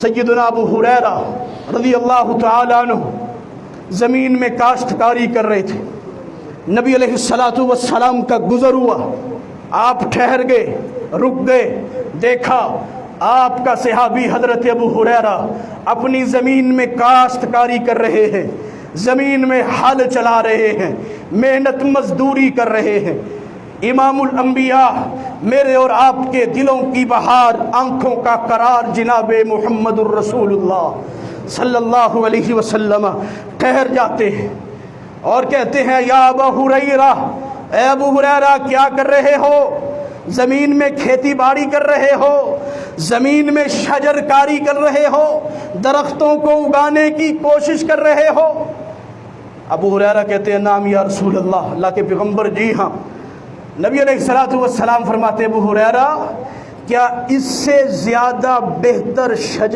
سیدنا ابو ہریرہ رضی اللہ تعالیٰ عنہ زمین میں کاشتکاری کر رہے تھے۔ نبی علیہ السلام کا گزر ہوا، آپ ٹھہر گئے، رک گئے، دیکھا آپ کا صحابی حضرت ابو ہریرہ اپنی زمین میں کاشتکاری کر رہے ہیں، زمین میں ہل چلا رہے ہیں، محنت مزدوری کر رہے ہیں۔ امام الانبیاء، میرے اور آپ کے دلوں کی بہار، آنکھوں کا قرار جناب محمد الرسول اللہ صلی اللہ علیہ وسلم ٹھہر جاتے ہیں اور کہتے ہیں یا ابا ہریرہ، اے ابو ہریرہ کیا کر رہے ہو؟ زمین میں کھیتی باڑی کر رہے ہو، زمین میں شجر کاری کر رہے ہو، درختوں کو اگانے کی کوشش کر رہے ہو؟ ابو ہریرہ کہتے ہیں نام یا رسول اللہ، اللہ کے پیغمبر جی ہاں۔ نبی علیہ السلام فرماتے ہیں ابو ہریرہ کیا اس سے زیادہ بہتر شجر